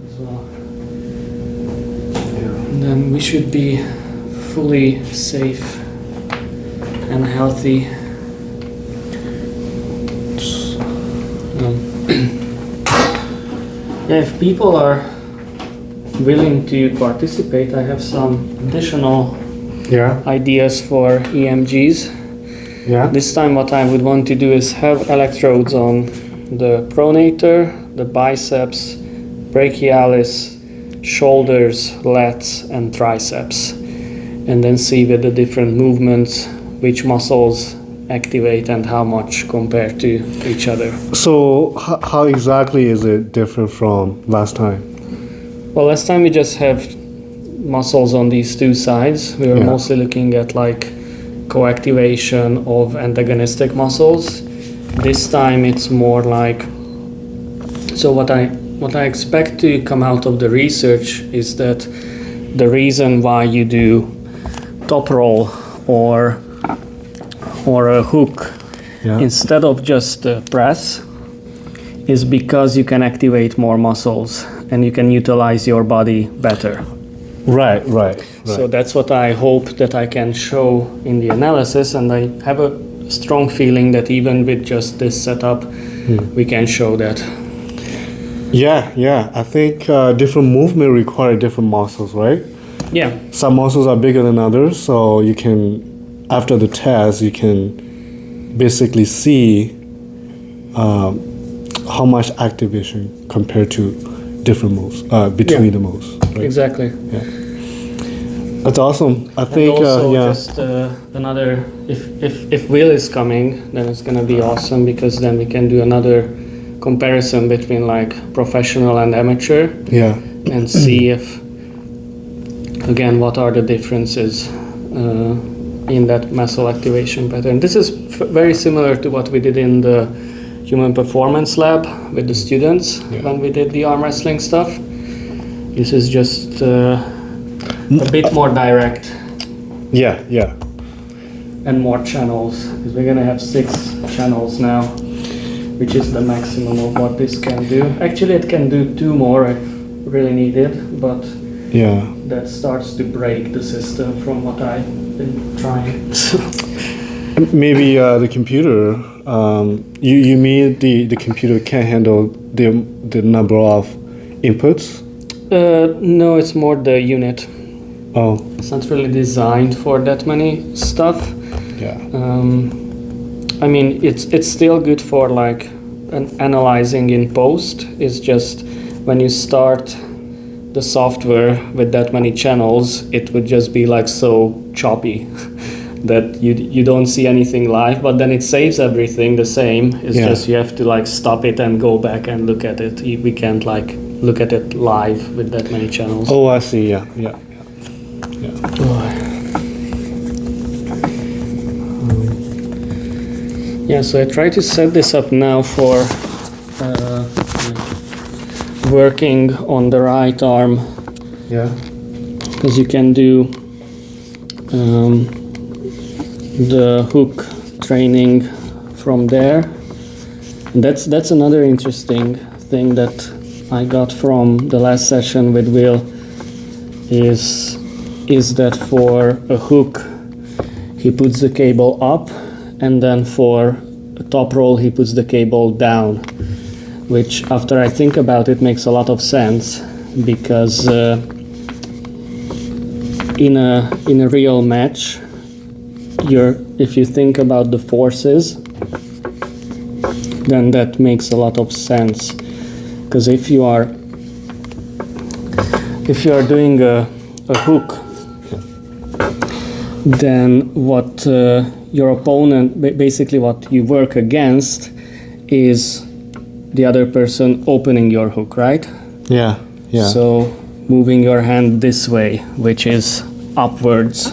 as well. And then we should be fully safe and healthy. Yeah, if people are willing to participate, I have some additional ideas for EMGs. Yeah. This time what I would want to do is have electrodes on the pronator, the biceps, brachialis, shoulders, lats and triceps, and then see with the different movements which muscles activate and how much compared to each other. So how exactly is it different from last time? Well, last time we just have muscles on these two sides. We were mostly looking at like co-activation of antagonistic muscles. This time it's more like, so what I expect to come out of the research is that the reason why you do top roll or a hook instead of just press is because you can activate more muscles and you can utilize your body better. Right. So that's what I hope that I can show in the analysis, and I have a strong feeling that even with just this setup we can show that. Yeah. I think different movement require different muscles, right? Yeah. Some muscles are bigger than others, so you can, after the test, you can basically see how much activation compared to different moves, between the moves. Right? Exactly. Yeah. That's awesome. I think, and also just another, if Will is coming, then it's gonna be awesome, because then we can do another comparison between like professional and amateur. Yeah. And see if, again, what are the differences in that muscle activation pattern. This is very similar to what we did in the human performance lab with the students when we did the arm wrestling stuff. This is just a bit more direct. Yeah. And more channels, because we're gonna have 6 channels now, which is the maximum of what this can do. Actually, it can do 2 more if really needed, but that starts to break the system from what I've been trying. Maybe the computer. You mean the computer can't handle the number of inputs? No, it's more the unit. Oh. It's not really designed for that many stuff. Yeah. I mean, it's still good for like analyzing in post. It's just when you start the software with that many channels, it would just be like so choppy that you don't see anything live, but then it saves everything the same. It's just you have to like stop it and go back and look at it. We can't like look at it live with that many channels. Oh, I see. Yeah. Yeah, so I try to set this up now for working on the right arm. Yeah. Because you can do the hook training from there. And that's another interesting thing that I got from the last session with Will is that for a hook he puts the cable up, and then for a top roll he puts the cable down, which after I think about it makes a lot of sense, because in a real match, if you think about the forces, then that makes a lot of sense. Because if you are doing a hook, then what your opponent, basically what you work against, is the other person opening your hook, right? Yeah. So moving your hand this way, which is upwards.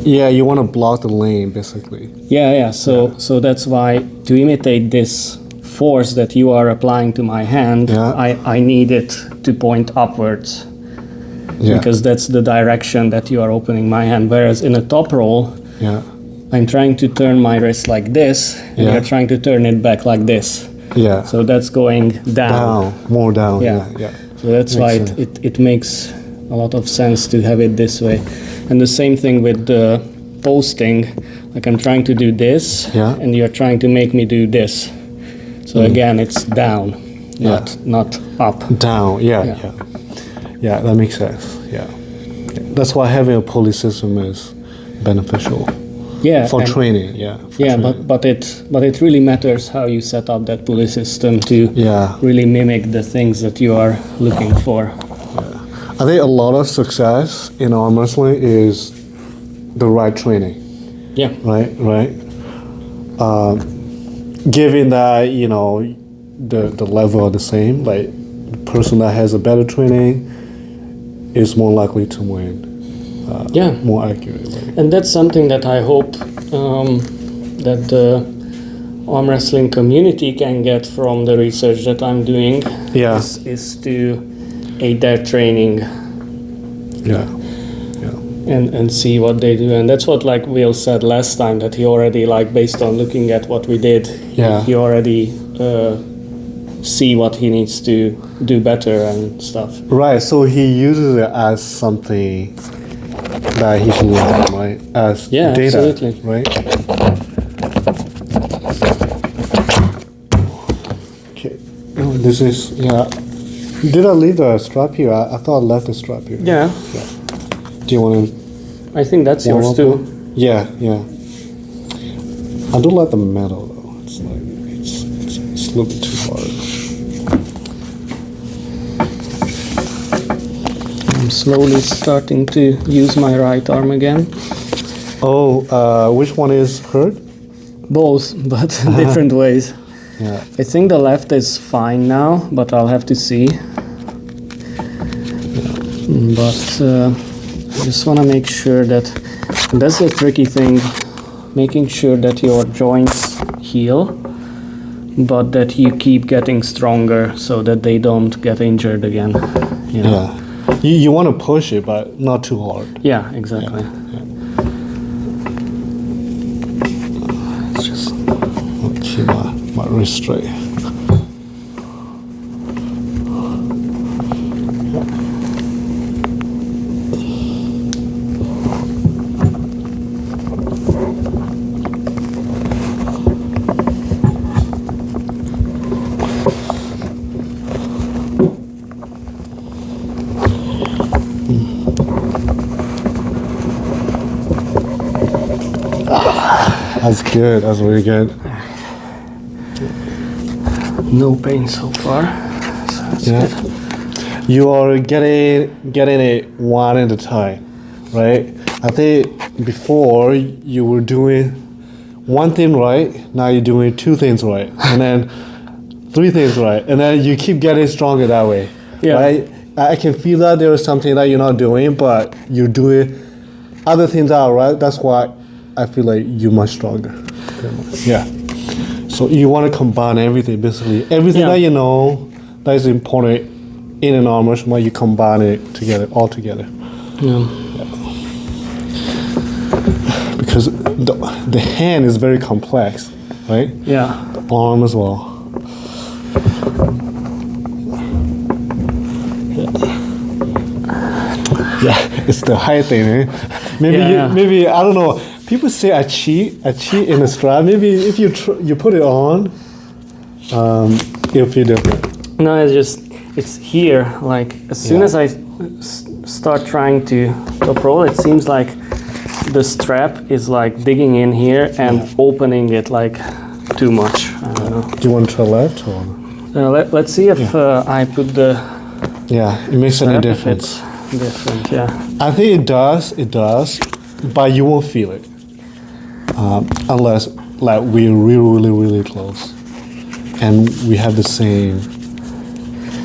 Yeah, you want to block the lane, basically. Yeah. So that's why, to imitate this force that you are applying to my hand, I need it to point upwards. Because that's the direction that you are opening my hand. Whereas in a top roll, I'm trying to turn my wrist like this, and you're trying to turn it back like this. Yeah. So that's going down. More down. Yeah. Yeah. So that's Makes why sense. it makes a lot of sense to have it this way. And the same thing with the posting. Like I'm trying to do this, Yeah. and you're trying to make me do this. So again, it's down, not up. Down. Yeah. That makes sense. Yeah. That's why having a pulley system is beneficial. Yeah. For and- training. Yeah. for Yeah, training. but it really matters how you set up that pulley system to Yeah. really mimic the things that you are looking for. I think a lot of success in arm wrestling is the right training. Yeah. Right. Given that the level are the same, like the person that has a better training is more likely to win. Yeah. More accurately. And that's something that I hope that the arm wrestling community can get from the research that I'm doing. Yeah. Is to aid their training Yeah. and see what they do. And that's what like Will said last time, that he already, like, based on looking at what we did, Yeah. he already see what he needs to do better and stuff. Right. So he uses it as something that he should look at, right? As Yeah, data, absolutely. right? Okay. Oh, this is Did I leave the strap here? I thought I left the strap here. Yeah, Do you want to? I think that's yours too. Yeah. I don't like the metal though. It's like it's a little bit too hard. I'm slowly starting to use my right arm again. Oh, which one is hurt? Both, but different ways. Yeah. I think the left is fine now, but I'll have to see. But I just want to make sure that, and that's the tricky thing, making sure that your joints heal, but that you keep getting stronger so that they don't get injured again. You know? Yeah. You want to push it, but not too hard. Yeah, exactly. It's just I'll keep my wrist straight. That's good. That's really good. No pain so far. So that's Yeah. good. You are getting it one at a time, right? I think before you were doing one thing right, now you're doing two things right, and then three things right, and then you keep getting stronger that way, Yeah. right? I can feel that there is something that you're not doing, but you're doing other things out right. That's why I feel like you're much stronger. Yeah. So you want to combine everything, basically everything Yeah. that you know that is important in an arm wrestling, you combine it together, all together. Yeah. Because the hand is very complex, right? Yeah. The arm as well. Yeah, it's the height thing, eh? Maybe Yeah. maybe I don't know. People say I cheat in the strap. Maybe if you put it on, it'll feel different. No, it's here. Like as soon Yeah. as I start trying to top roll, it seems like the strap is like digging in here and opening it like too much. I don't know. Do you want to try left or? Let's see if I put the Yeah, it makes any strap, if difference. it's different. Yeah. I think it does, but you won't feel it unless like we're really close and we have the same.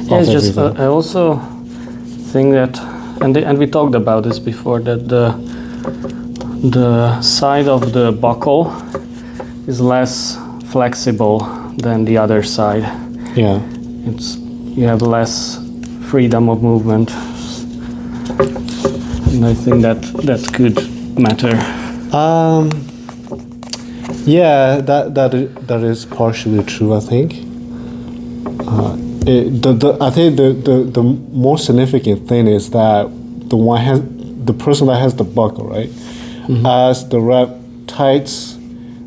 Yeah, it's of just everything. I also think that, and we talked about this before, that the side of the buckle is less flexible than the other side. Yeah, You have less freedom of movement, and I think that could matter. yeah, that is partially true. I think I think the more significant thing is that the person that has the buckle, right? As the rep tightens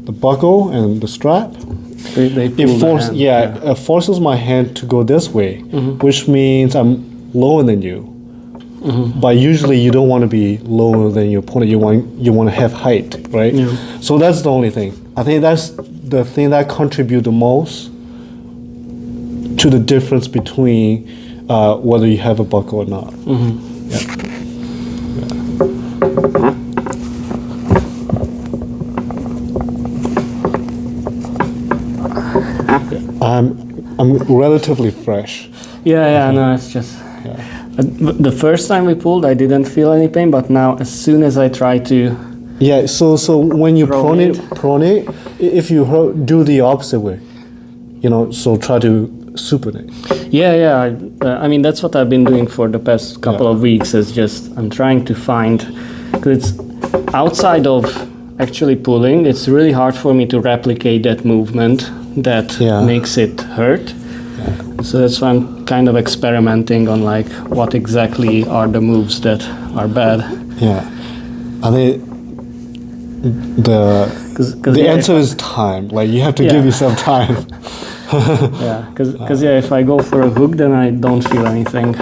the buckle and the strap, They pull the hand. it forces my hand to go this way, which means I'm lower than you. But usually you don't want to be lower than your opponent. You want to have height, right? Yeah. So that's the only thing. I think that's the thing that contributes the most to the difference between whether you have a buckle or not. I'm relatively fresh. Yeah, no, it's just. The first time we pulled, I didn't feel any pain, but now as soon as I try to. Yeah, so when you pronate, if you do the opposite way, so try to supinate. Yeah. I mean, that's what I've been doing for the past couple of weeks. Is just I'm trying to find, because it's outside of actually pulling. It's really hard for me to replicate that movement that makes it hurt. So that's why I'm kind of experimenting on like what exactly are the moves that are bad. Yeah, I think the answer is time. Like you have to give yourself time. Yeah, because if I go for a hook, then I don't feel anything.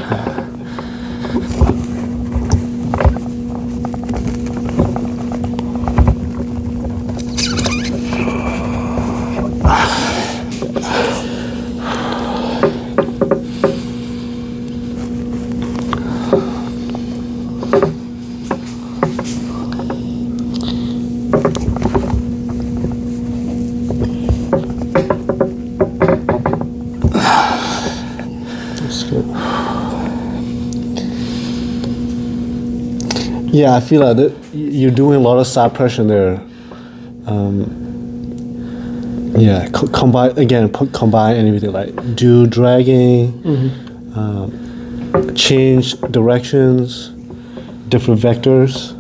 Yeah, I feel like you're doing a lot of side pressure there. Combine anything like do dragging, change directions, different vectors.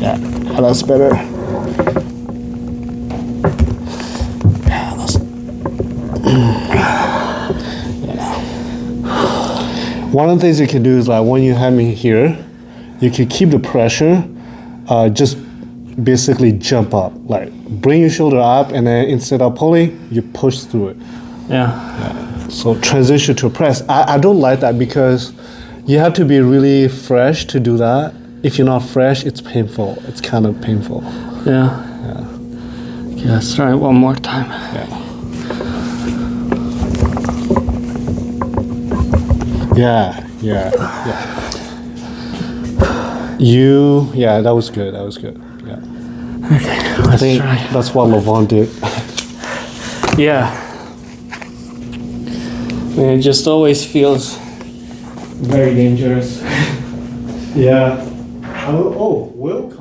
Yeah, that's better. One of the things you can do is like when you have me here, you can keep the pressure, just basically jump up, like bring your shoulder up, and then instead of pulling, you push through it. Yeah. So transition to press. I don't like that because you have to be really fresh to do that. If you're not fresh, it's painful. It's kind of painful. Yeah. Okay, let's try it one more time. Yeah. That was good. Yeah. Okay, I think that's what Lavon did. Yeah. It just always feels very dangerous. Yeah. Oh, welcome.